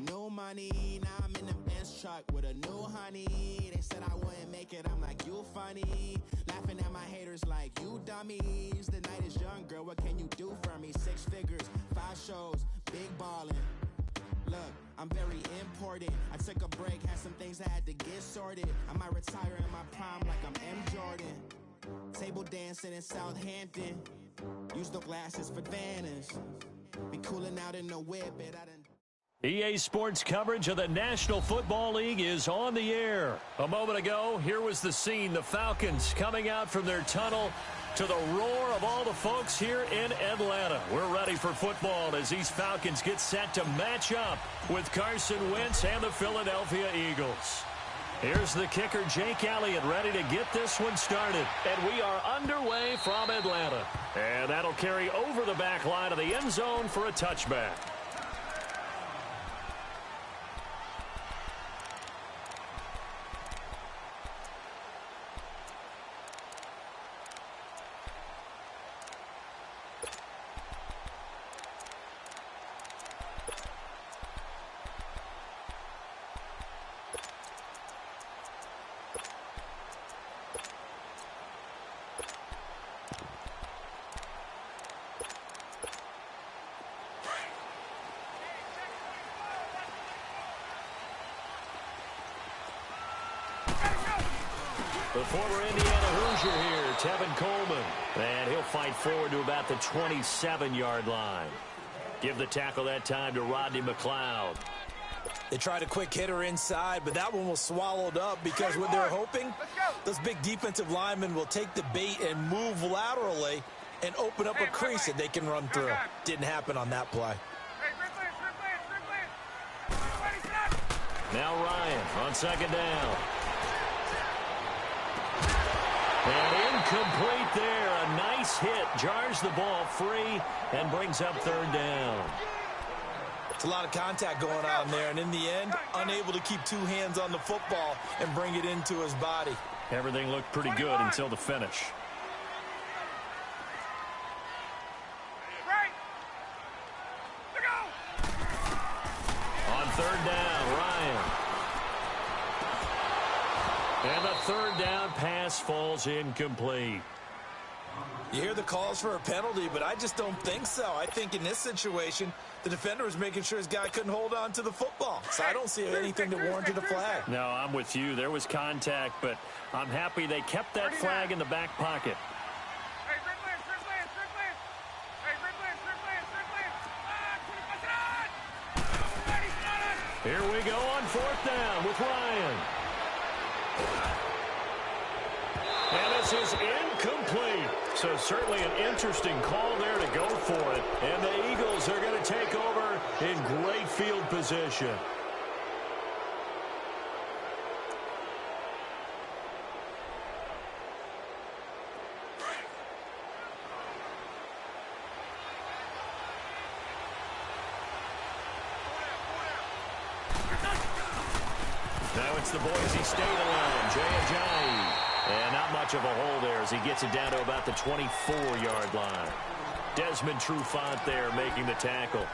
New money, now I'm in the Benz truck with a new honey. They said I wouldn't make it, I'm like, you funny. Laughing at my haters like, you dummies. The night is young, girl, what can you do for me? 6 figures, 5 shows, big ballin'. Look, I'm very important. I took a break, had some things I had to get sorted. I might retire in my prime like I'm M. Jordan. Table dancing in Southampton. Use the glasses for Vanish. Be cooling out in the whip, but I done... EA Sports coverage of the National Football League is on the air. A moment ago, here was the scene. The Falcons coming out from their tunnel to the roar of all the folks here in Atlanta. We're ready for football as these Falcons get set to match up with Carson Wentz and the Philadelphia Eagles. Here's the kicker, Jake Elliott, ready to get this one started. And we are underway from Atlanta. And that'll carry over the back line of the end zone for a touchback. The former Indiana Hoosier here, Tevin Coleman. And he'll fight forward to about the 27-yard line. Give the tackle that time to Rodney McLeod. They tried a quick hitter inside, but that one was swallowed up because what they're hoping, those big defensive linemen will take the bait and move laterally and open up a crease that they can run through. Didn't happen on that play. Now Ryan on second down. And incomplete there. A nice hit. Jars the ball free and brings up third down. It's a lot of contact going on there, and in the end, unable to keep 2 hands on the football and bring it into his body. Everything looked pretty good until the finish. On third down, Ryan. And the third down pass falls incomplete. You hear the calls for a penalty, but I just don't think so. I think in this situation, the defender was making sure his guy couldn't hold on to the football. So I don't see anything that warranted a flag. No, I'm with you. There was contact, but I'm happy they kept that flag in the back pocket. Here we go on fourth down with Ryan. And this is incomplete. So certainly an interesting call there to go for it. And the Eagles are going to take over in great field position. Now it's the Boise State line, Jay Ajayi. And not much of a hole there as he gets it down to about the 24-yard line. Desmond Trufant there making the tackle.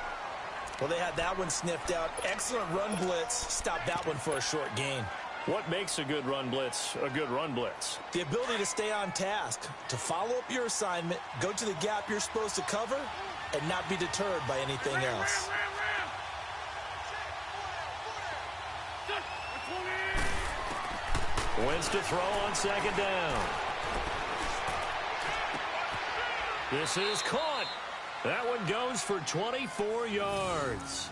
Well, they had that one sniffed out. Excellent run blitz. Stopped that one for a short gain. What makes a good run blitz a good run blitz? The ability to stay on task, to follow up your assignment, go to the gap you're supposed to cover, and not be deterred by anything else. Wins to throw on second down. This is caught. That one goes for 24 yards.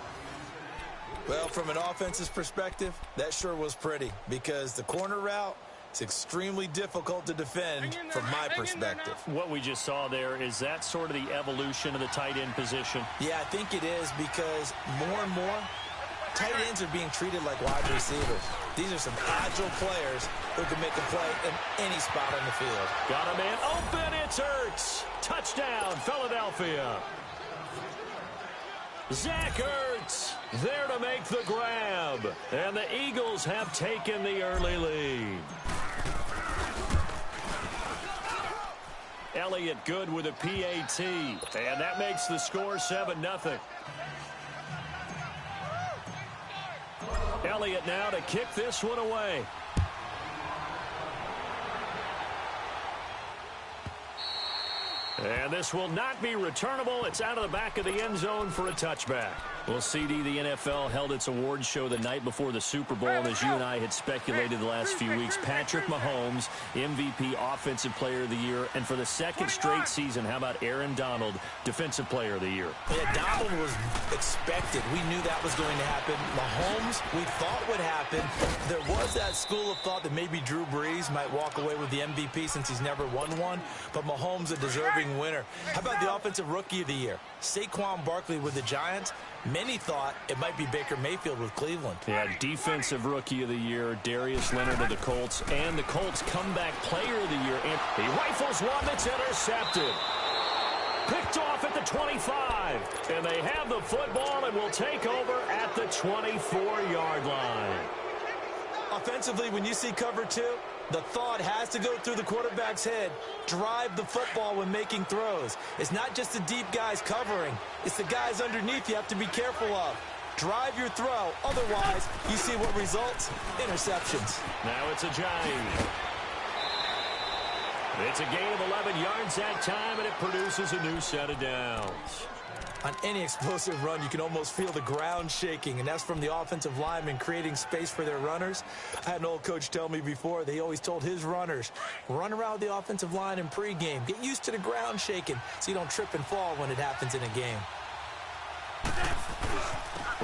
Well, from an offense's perspective, that sure was pretty because the corner route is extremely difficult to defend from my perspective. What we just saw there, is that sort of the evolution of the tight end position? Yeah, I think it is because more and more, tight ends are being treated like wide receivers. These are some agile players who can make a play in any spot on the field. Got a man open, it's Ertz. Touchdown, Philadelphia. Zach Ertz there to make the grab. And the Eagles have taken the early lead. Elliott good with a PAT. And that makes the score 7-0. Elliott now to kick this one away. And this will not be returnable. It's out of the back of the end zone for a touchback. Well, CD, the NFL held its awards show the night before the Super Bowl, and as you and I had speculated the last few weeks, Patrick Mahomes, MVP, Offensive Player of the Year, and for the second straight season, how about Aaron Donald, Defensive Player of the Year? Yeah, Donald was expected. We knew that was going to happen. Mahomes, we thought would happen. There was that school of thought that maybe Drew Brees might walk away with the MVP since he's never won one, but Mahomes a deserving winner. How about the Offensive Rookie of the Year? Saquon Barkley with the Giants. Many thought it might be Baker Mayfield with Cleveland. Yeah, Defensive Rookie of the Year, Darius Leonard of the Colts, and the Colts Comeback Player of the Year. And he rifles one that's intercepted. Picked off at the 25. And they have the football and will take over at the 24-yard line. Offensively, when you see cover two, the thought has to go through the quarterback's head. Drive the football when making throws. It's not just the deep guys covering. It's the guys underneath you have to be careful of. Drive your throw. Otherwise, you see what results? Interceptions. Now it's a giant. It's a gain of 11 yards that time, and it produces a new set of downs. On any explosive run, you can almost feel the ground shaking, and that's from the offensive linemen creating space for their runners. I had an old coach tell me before, they always told his runners, run around the offensive line in pregame. Get used to the ground shaking so you don't trip and fall when it happens in a game.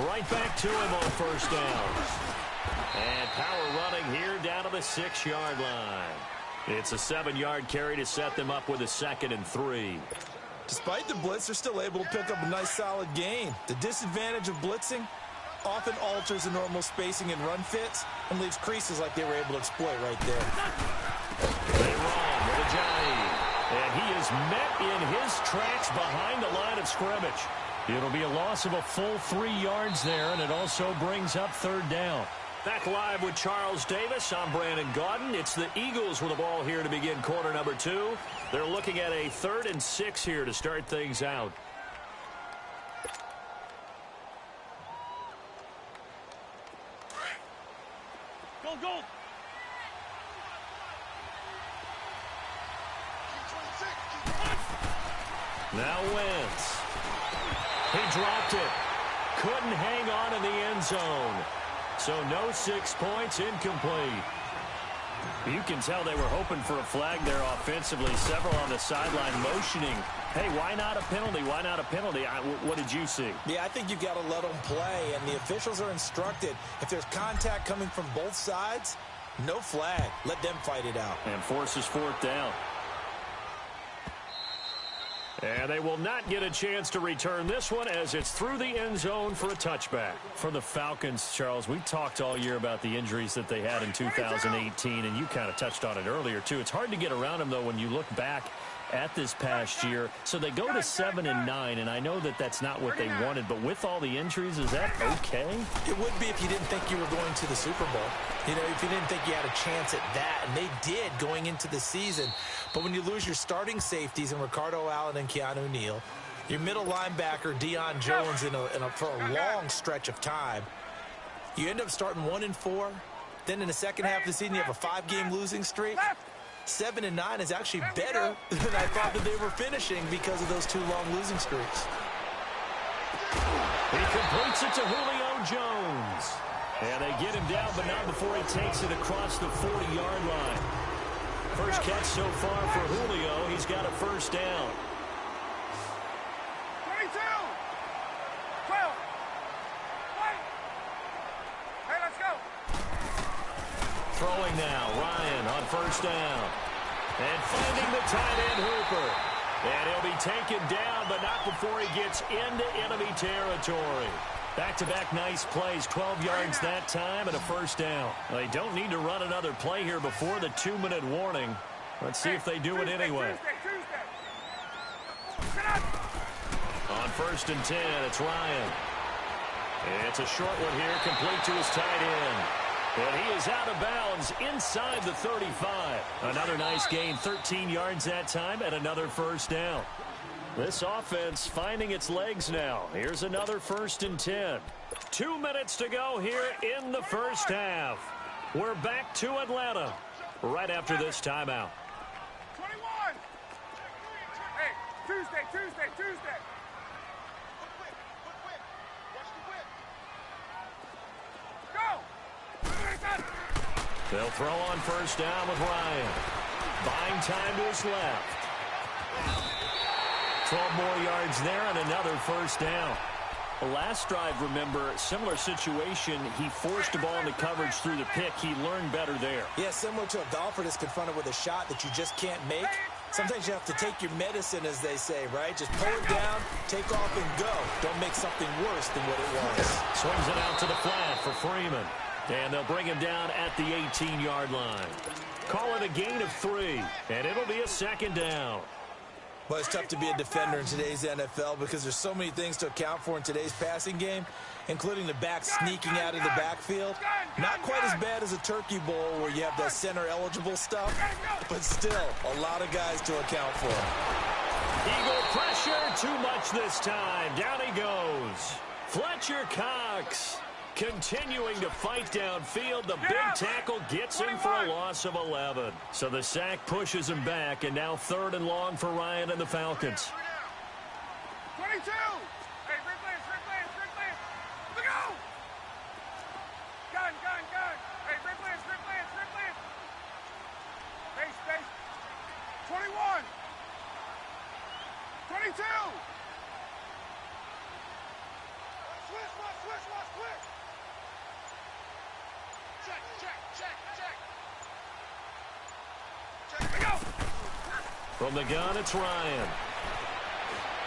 Right back to him on first down. And power running here down to the 6-yard line. It's a 7-yard carry to set them up with a 2nd and 3. Despite the blitz, they're still able to pick up a nice solid gain. The disadvantage of blitzing often alters the normal spacing and run fits and leaves creases like they were able to exploit right there. They run with a giant. And he is met in his tracks behind the line of scrimmage. It'll be a loss of a full 3 yards there, and it also brings up 3rd down. Back live with Charles Davis. I'm Brandon Gaudin. It's the Eagles with the ball here to begin quarter number 2. They're looking at a 3rd and 6 here to start things out. Go, go. Now Wentz. He dropped it. Couldn't hang on in the end zone. So no 6 points, incomplete. You can tell they were hoping for a flag there offensively. Several on the sideline motioning. Hey, why not a penalty? Why not a penalty? What did you see? Yeah, I think you've got to let them play, and the officials are instructed. If there's contact coming from both sides, no flag. Let them fight it out. And forces 4th down. And they will not get a chance to return this one as it's through the end zone for a touchback. For the Falcons, Charles, we talked all year about the injuries that they had in 2018, and you kind of touched on it earlier, too. It's hard to get around them, though, when you look back at this past year. So they go to 7-9, and I know that that's not what they wanted, but with all the injuries, is that okay? It would be if you didn't think you were going to the Super Bowl. You know, if you didn't think you had a chance at that, and they did going into the season. But when you lose your starting safeties in Ricardo Allen and Keanu Neal, your middle linebacker Deion Jones for a long stretch of time, you end up starting 1-4. Then in the second half of the season, you have a 5-game losing streak. 7-9 is actually better than I thought that they were finishing because of those 2 long losing streaks. He completes it to Julio Jones. And they get him down, but not before he takes it across the 40-yard line. First catch so far for Julio. He's got a first down. 22. 12. Wait. Hey, let's go. Throwing now, Ryan on first down. And finding the tight end Hooper. And he'll be taken down, but not before he gets into enemy territory. Back-to-back nice plays, 12 yards that time and a first down. They don't need to run another play here before the 2-minute warning. Let's see if they do it anyway. On first and 10, it's Ryan. It's a short one here, complete to his tight end. And he is out of bounds inside the 35. Another nice gain, 13 yards that time, and another first down. This offense finding its legs now. Here's another first and 10. 2 minutes to go here in the first half. We're back to Atlanta right after this timeout. 21. Hey, Tuesday. Go. They'll throw on first down with Ryan. Buying time to his left. 12 more yards there and another first down. The last drive, remember, similar situation. He forced the ball into coverage through the pick. He learned better there. Yeah, similar to a golfer that's confronted with a shot that you just can't make. Sometimes you have to take your medicine, as they say, right? Just pull it down, take off, and go. Don't make something worse than what it was. Swings it out to the flat for Freeman. And they'll bring him down at the 18-yard line. Call it a gain of 3, and it'll be a second down. Well, it's tough to be a defender in today's NFL because there's so many things to account for in today's passing game, including the back sneaking out of the backfield. Not quite as bad as a turkey bowl where you have that center-eligible stuff, but still a lot of guys to account for. Eagle pressure, too much this time. Down he goes. Fletcher Cox continuing to fight downfield. The big tackle gets him for a loss of 11. So the sack pushes him back, and now 3rd and long for Ryan and the Falcons. 22. Hey, Rick Lance. Look out. Gun. Hey, Rick Lance. Space. 21. 22. Switch. Check. From the gun, it's Ryan.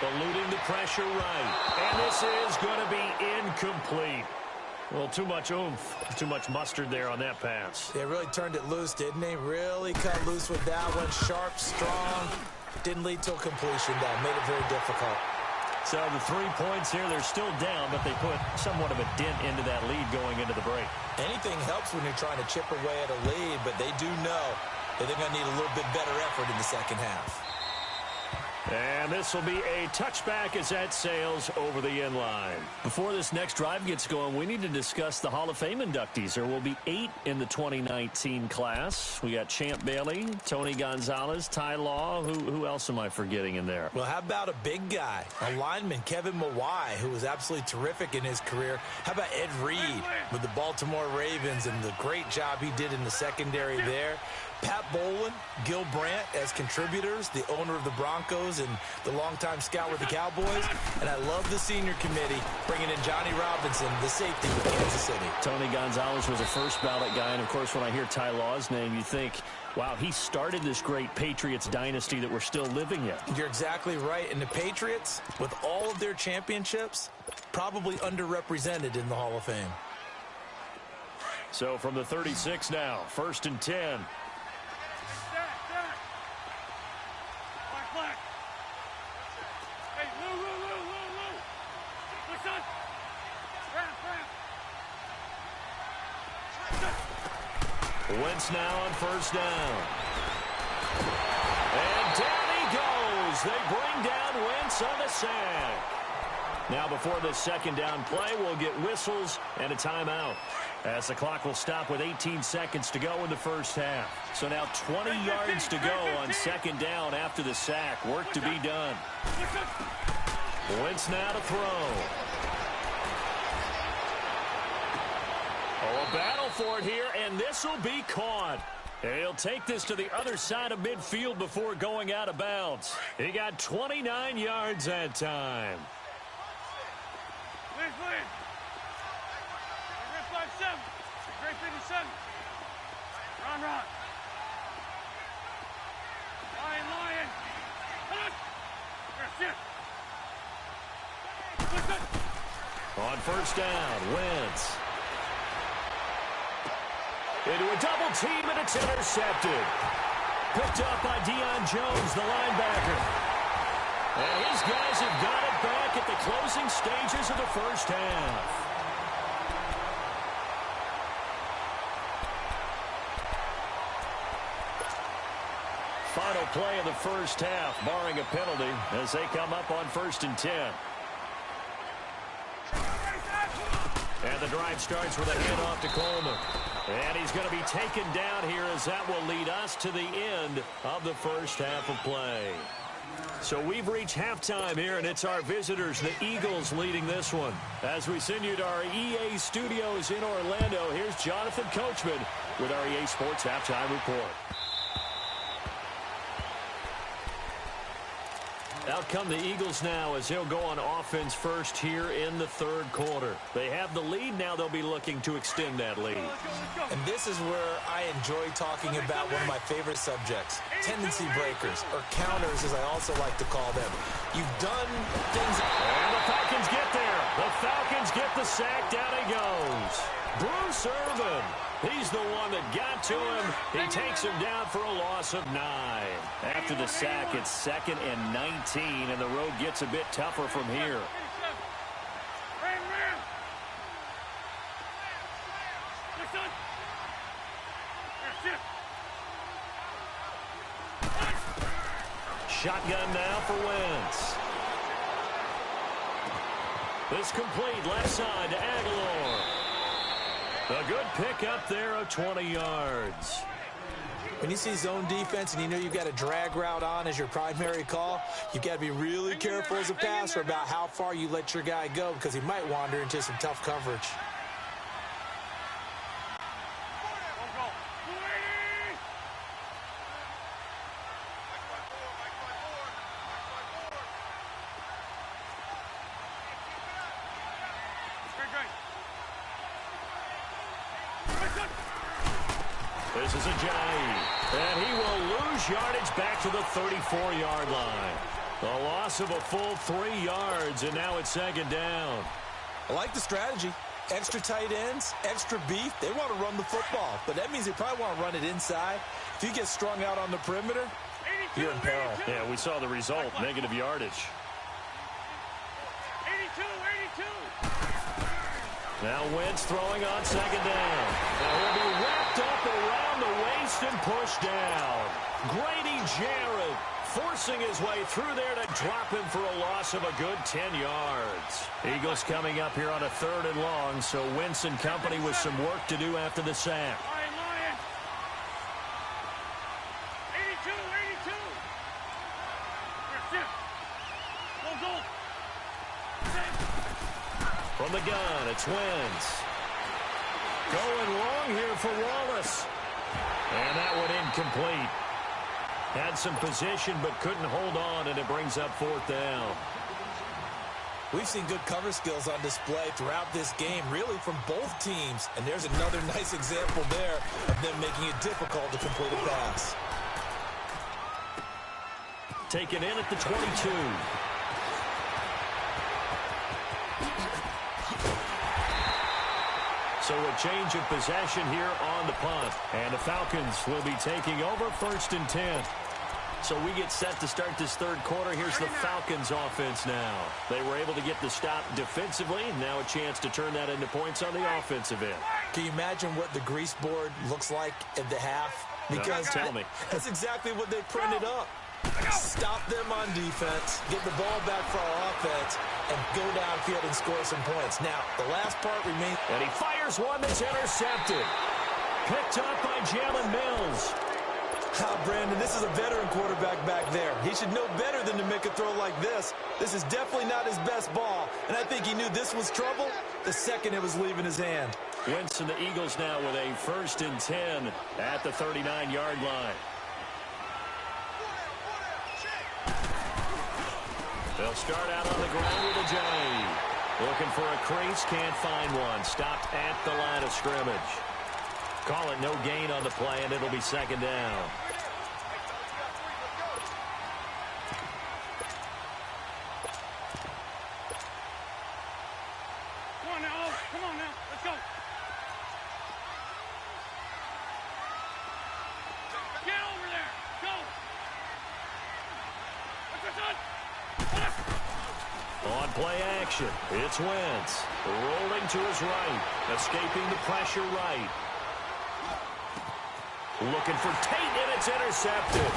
Eluding the pressure right. And this is going to be incomplete. Well, too much oomph, too much mustard there on that pass. They really turned it loose, didn't they? Really cut loose with that one. Sharp, strong. Didn't lead to a completion, though. Made it very difficult. So the 3 points here, they're still down, but they put somewhat of a dent into that lead going into the break. Anything helps when you're trying to chip away at a lead, but they do know that they're going to need a little bit better effort in the second half. And this will be a touchback as that sails over the end line. Before this next drive gets going, we need to discuss the Hall of Fame inductees. There will be 8 in the 2019 class. We got Champ Bailey, Tony Gonzalez, Ty Law. Who else am I forgetting in there? Well, how about a big guy, a lineman, Kevin Mawai, who was absolutely terrific in his career. How about Ed Reed with the Baltimore Ravens and the great job he did in the secondary there. Pat Bowlen, Gil Brandt as contributors, the owner of the Broncos and the longtime scout with the Cowboys. And I love the senior committee bringing in Johnny Robinson, the safety with Kansas City. Tony Gonzalez was a first ballot guy. And, of course, when I hear Ty Law's name, you think, wow, he started this great Patriots dynasty that we're still living in. You're exactly right. And the Patriots, with all of their championships, probably underrepresented in the Hall of Fame. So from the 36 now, 1st and 10. Black. Hey, Lou. Listen. Wentz now on first down. And down he goes. They bring down Wentz on the sack. Now before this second down play, we'll get whistles and a timeout, as the clock will stop with 18 seconds to go in the first half. So now 20 yards to go on second down after the sack. Work to be done. Wentz now to throw. Oh, a battle for it here, and this will be caught. He'll take this to the other side of midfield before going out of bounds. He got 29 yards that time. Liz. Great 57. Great 57. Ron. Lion. Listen. On first down, Wentz. Into a double team, and it's intercepted. Picked up by Deion Jones, the linebacker. And his guys have got it back at the closing stages of the first half. Final play of the first half, barring a penalty, as they come up on 1st and 10. the drive starts with a handoff to Coleman. And he's going to be taken down here as that will lead us to the end of the first half of play. So we've reached halftime here, and it's our visitors, the Eagles, leading this one. As we send you to our EA studios in Orlando, here's Jonathan Coachman with our EA Sports Halftime Report. Out come the Eagles now as they'll go on offense first here in the third quarter. They have the lead. Now they'll be looking to extend that lead. And this is where I enjoy talking about one of my favorite subjects, tendency breakers, or counters as I also like to call them. You've done things... And the Falcons get there. The Falcons get the sack. Down he goes. Bruce Irvin. He's the one that got to him. He takes him down for a loss of 9. After the sack, it's 2nd and 19, and the road gets a bit tougher from here. Shotgun now for Wentz. This complete left side to Aguilar. A good pick up there of 20 yards. When you see zone defense and you know you've got a drag route on as your primary call, you've got to be really careful as a passer about how far you let your guy go because he might wander into some tough coverage. This is Ajayi, and he will lose yardage back to the 34-yard line. A loss of a full 3 yards, and now it's 2nd down. I like the strategy. Extra tight ends, extra beef. They want to run the football, but that means they probably want to run it inside. If you get strung out on the perimeter, you're in peril. Yeah, we saw the result, negative yardage. 82. Now Wentz throwing on 2nd down. Now he'll be wrapped up around the waist and pushed down. Grady Jarrett forcing his way through there to drop him for a loss of a good 10 yards. Eagles coming up here on a 3rd and long, so Wentz and company with some work to do after the sack. Lion. 82. Go. From the gun, it's Wentz. Going long here for Wallace. And that one incomplete. Had some position but couldn't hold on, and it brings up 4th down. We've seen good cover skills on display throughout this game, really from both teams. And there's another nice example there of them making it difficult to complete a pass. Taken in at the 22. So a change of possession here on the punt. And the Falcons will be taking over 1st and 10. So we get set to start this 3rd quarter. Here's the Falcons offense now. They were able to get the stop defensively. Now a chance to turn that into points on the offensive end. Can you imagine what the grease board looks like at the half? Because tell me. That's exactly what they printed up. Stop them on defense, get the ball back for our offense, and go downfield and score some points. Now, the last part remains. And he fires one that's intercepted. Picked up by Jalen Mills. Brandon, this is a veteran quarterback back there. He should know better than to make a throw like this. This is definitely not his best ball, and I think he knew this was trouble the second it was leaving his hand. Wentz and the Eagles now with a 1st and 10 at the 39-yard line. They'll start out on the ground with Ajayi. Looking for a crease, can't find one. Stopped at the line of scrimmage. Call it no gain on the play, and it'll be 2nd down. Come on now. Let's go. Get over there. Go. On play action, it's Wentz. Rolling to his right. Escaping the pressure right. Looking for Tate, and it's intercepted.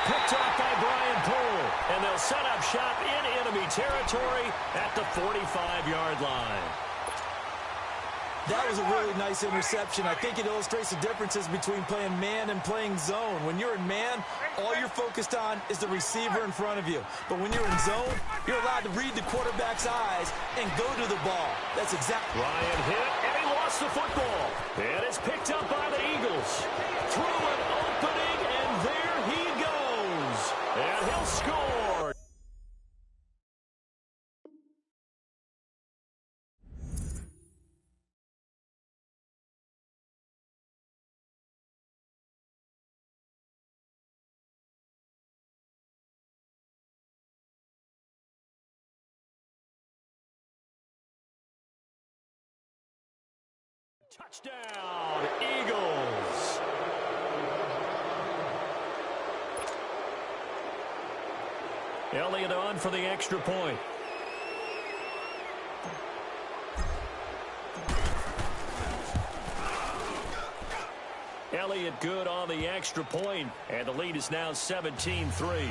Picked off by Brian Poole. And they'll set up shop in enemy territory at the 45-yard line. That was a really nice interception. I think it illustrates the differences between playing man and playing zone. When you're in man, all you're focused on is the receiver in front of you. But when you're in zone, you're allowed to read the quarterback's eyes and go to the ball. That's exactly. Ryan hit, and he lost the football. And it's picked up by the Eagles. Through an opening, and there he goes. And he'll score. Touchdown, Eagles. Elliott on for the extra point. Elliott good on the extra point, and the lead is now 17-3.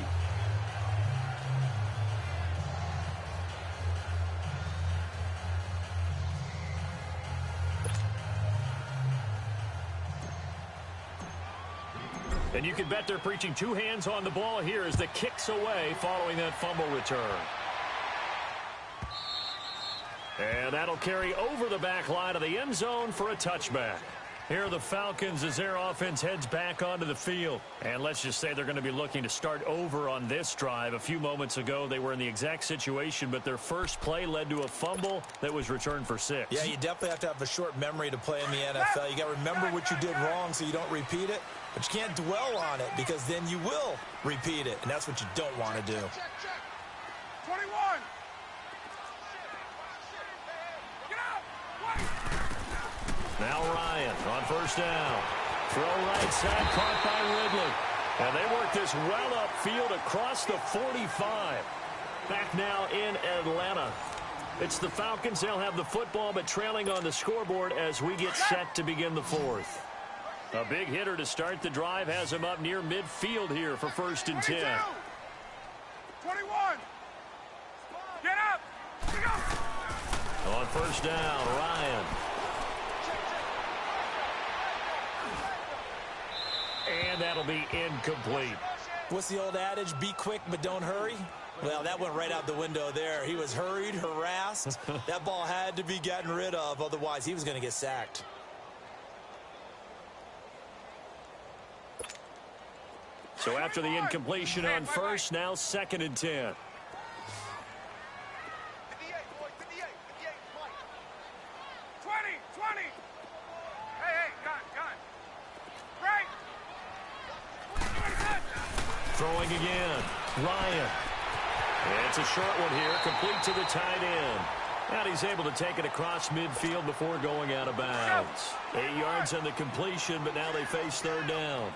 And you can bet they're preaching two hands on the ball here as the kick's away following that fumble return. And that'll carry over the back line of the end zone for a touchback. Here are the Falcons as their offense heads back onto the field. And let's just say they're going to be looking to start over on this drive. A few moments ago, they were in the exact situation, but their first play led to a fumble that was returned for 6. Yeah, you definitely have to have a short memory to play in the NFL. You got to remember what you did wrong so you don't repeat it. But you can't dwell on it because then you will repeat it, and that's what you don't want to do. 21. Get out. Now Ryan on first down. Throw right side, caught by Ridley. And they work this well upfield across the 45. Back now in Atlanta. It's the Falcons. They'll have the football, but trailing on the scoreboard as we get set to begin the fourth. A big hitter to start the drive has him up near midfield here for 1st and 10. 21. Get up. On first down, Ryan. And that'll be incomplete. What's the old adage? Be quick, but don't hurry. Well, that went right out the window there. He was hurried, harassed. That ball had to be gotten rid of. Otherwise, he was going to get sacked. So after the incompletion on first, now 2nd and 10. 58, boy, 58. 20. Hey, gun. Right. Throwing again. Ryan. It's a short one here, complete to the tight end. And he's able to take it across midfield before going out of bounds. 8 yards on the completion, but now they face 3rd down.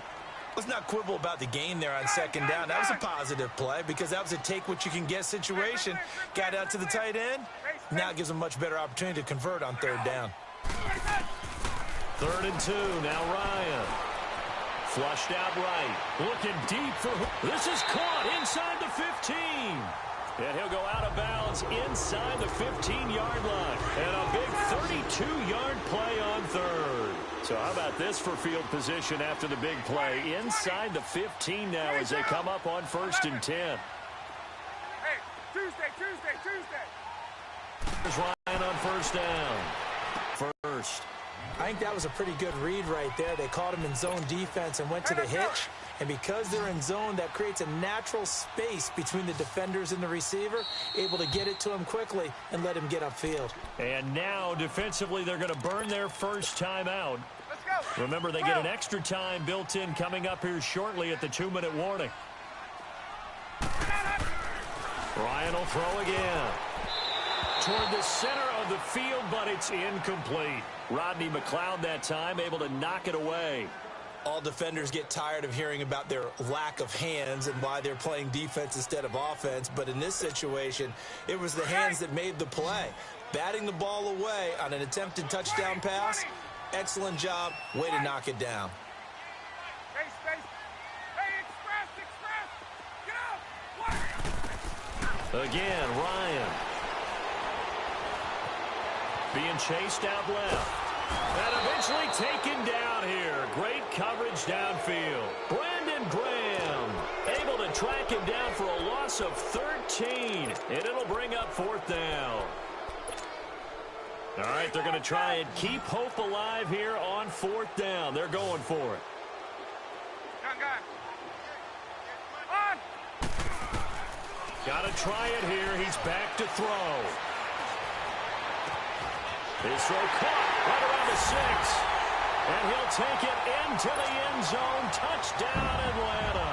Let's not quibble about the gain there on 2nd down. That was a positive play because that was a take-what-you-can-get situation. Got out to the tight end. Now it gives them a much better opportunity to convert on 3rd down. 3rd and 2, now Ryan. Flushed out right. Looking deep for... This is caught inside the 15. And he'll go out of bounds inside the 15-yard line. And a big 32-yard play on 3rd. So how about this for field position after the big play? Inside the 15 now as they come up on 1st and 10. Hey, Tuesday. There's Ryan on first down. First. I think that was a pretty good read right there. They caught him in zone defense and went to the hitch. And because they're in zone, that creates a natural space between the defenders and the receiver, able to get it to him quickly and let him get upfield. And now, defensively, they're going to burn their first time out. Remember, they get an extra time built in coming up here shortly at the 2-minute warning. Ryan will throw again. Toward the center of the field, but it's incomplete. Rodney McLeod that time able to knock it away. All defenders get tired of hearing about their lack of hands and why they're playing defense instead of offense. But in this situation, it was the hands that made the play. Batting the ball away on an attempted touchdown pass. Excellent job. Way to knock it down. Hey, express. Get out. Again, Ryan. Being chased out left. And eventually taken down here. Great coverage downfield. Brandon Graham able to track him down for a loss of 13. And it'll bring up 4th down. All right, they're going to try and keep hope alive here on 4th down. They're going for it. Got to try it here. He's back to throw. His throw caught right around the 6. And he'll take it into the end zone. Touchdown, Atlanta.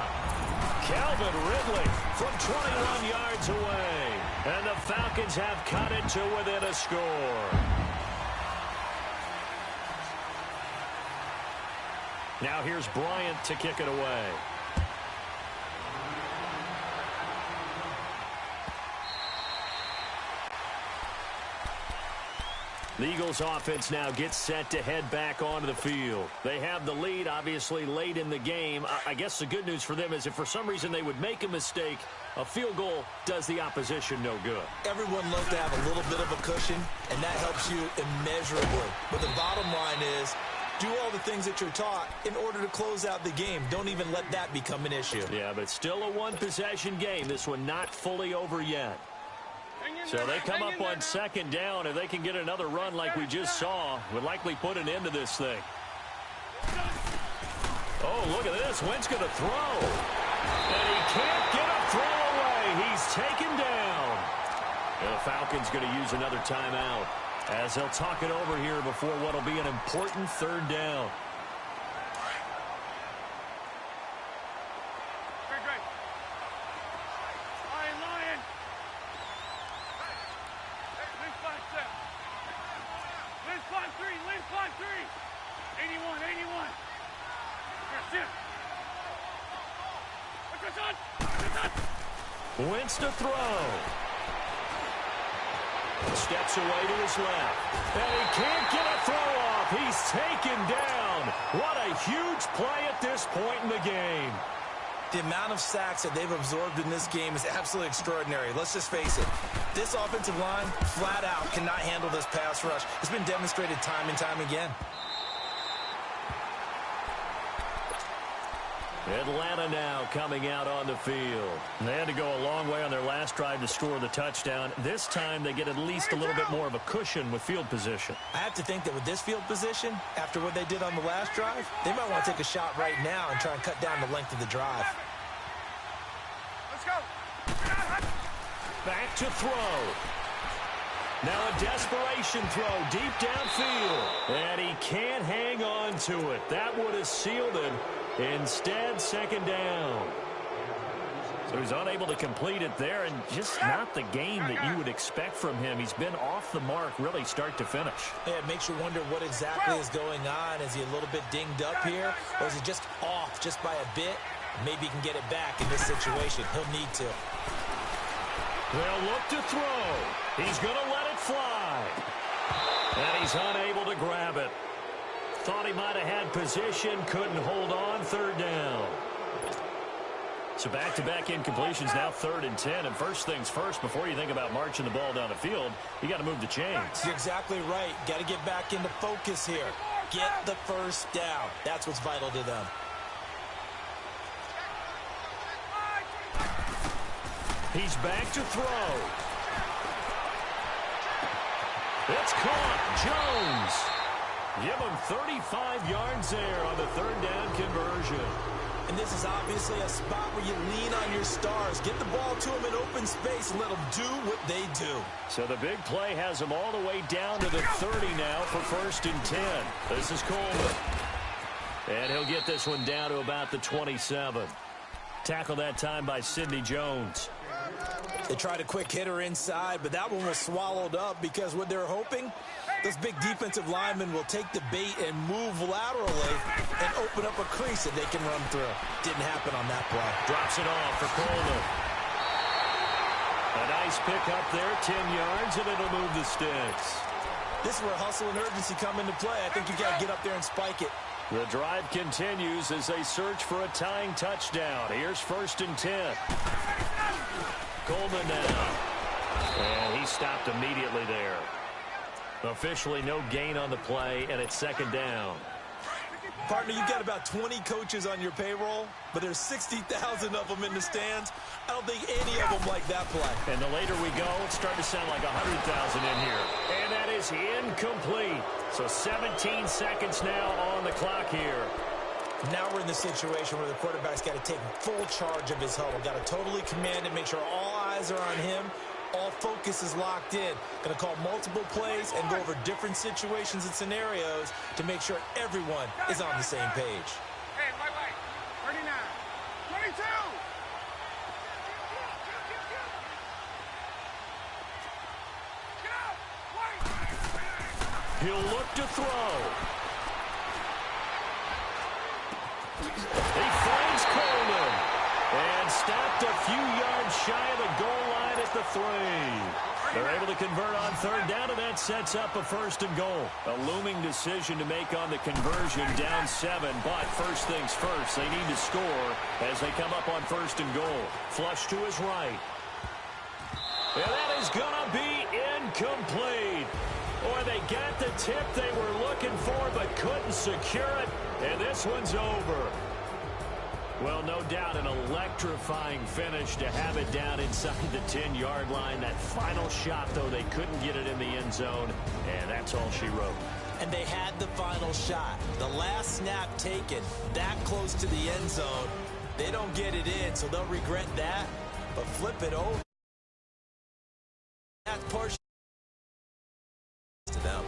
Calvin Ridley from 21 yards away. And the Falcons have cut it to within a score. Now here's Bryant to kick it away. The Eagles offense now gets set to head back onto the field. They have the lead, obviously, late in the game. I guess the good news for them is if for some reason they would make a mistake, a field goal does the opposition no good. Everyone loves to have a little bit of a cushion, and that helps you immeasurably. But the bottom line is, do all the things that you're taught in order to close out the game. Don't even let that become an issue. Yeah, but still a one-possession game. This one not fully over yet. So they come up on 2nd down. If they can get another run like we just saw, would likely put an end to this thing. Oh, look at this. Wentz going to throw. And he can't get a throw away. He's taken down. And the Falcons going to use another timeout as they'll talk it over here before what will be an important 3rd down. Wentz to throw. Steps away to his left. And he can't get a throw off. He's taken down. What a huge play at this point in the game. The amount of sacks that they've absorbed in this game is absolutely extraordinary. Let's just face it. This offensive line, flat out, cannot handle this pass rush. It's been demonstrated time and time again. Atlanta now coming out on the field. They had to go a long way on their last drive to score the touchdown. This time they get at least a little bit more of a cushion with field position. I have to think that with this field position, after what they did on the last drive, they might want to take a shot right now and try and cut down the length of the drive. Let's go. Back to throw. Now a desperation throw deep downfield. And he can't hang on to it. That would have sealed it. Instead, 2nd down. So he's unable to complete it there, and just not the game that you would expect from him. He's been off the mark really start to finish. Yeah, it makes you wonder what exactly is going on. Is he a little bit dinged up here, or is he just off just by a bit? Maybe he can get it back in this situation. He'll need to. They'll look to throw. He's going to let it fly. And he's unable to grab it. Thought he might have had position, couldn't hold on, 3rd down. So back-to-back incompletions, now 3rd and 10. And first things first, before you think about marching the ball down the field, you got to move the chains. You're exactly right. Got to get back into focus here. Get the 1st down. That's what's vital to them. He's back to throw. It's caught. Jones. Give him 35 yards there on the 3rd down conversion. And this is obviously a spot where you lean on your stars. Get the ball to them in open space and let them do what they do. So the big play has them all the way down to the 30 now for 1st and 10. This is Coleman. And he'll get this one down to about the 27. Tackled that time by Sidney Jones. They tried a quick hitter inside, but that one was swallowed up because what they're hoping, those big defensive linemen will take the bait and move laterally and open up a crease that they can run through. Didn't happen on that play. Drops it off for Coleman. A nice pick up there, 10 yards, and it'll move the sticks. This is where hustle and urgency come into play. I think you got to get up there and spike it. The drive continues as they search for a tying touchdown. Here's 1st and 10. Coleman now. And he stopped immediately there. Officially no gain on the play, and it's second down. Partner, you've got about 20 coaches on your payroll, but there's 60,000 of them in the stands. I don't think any of them like that play. And the later we go, it's starting to sound like 100,000 in here. And that is incomplete. So 17 seconds now on the clock here. Now we're in the situation where the quarterback's got to take full charge of his huddle. Got to totally command it, make sure all eyes are on him. All focus is locked in. Going to call multiple plays and go over different situations and scenarios to make sure everyone is on the same page. Hey, wait. 39. 22. Get out. Wait. He'll look to throw. He finds Coleman. And stopped a few yards shy of the goal line at the 3. They're able to convert on third down, and that sets up a first and goal. A looming decision to make on the conversion, down 7. But first things first, they need to score as they come up on first and goal. Flush to his right. And that is going to be incomplete. Boy, they got the tip they were looking for but couldn't secure it, and this one's over. Well, no doubt an electrifying finish to have it down inside the 10-yard line. That final shot, though, they couldn't get it in the end zone, and that's all she wrote. And they had the final shot. The last snap taken that close to the end zone. They don't get it in, so they'll regret that, but flip it over. That portion to them.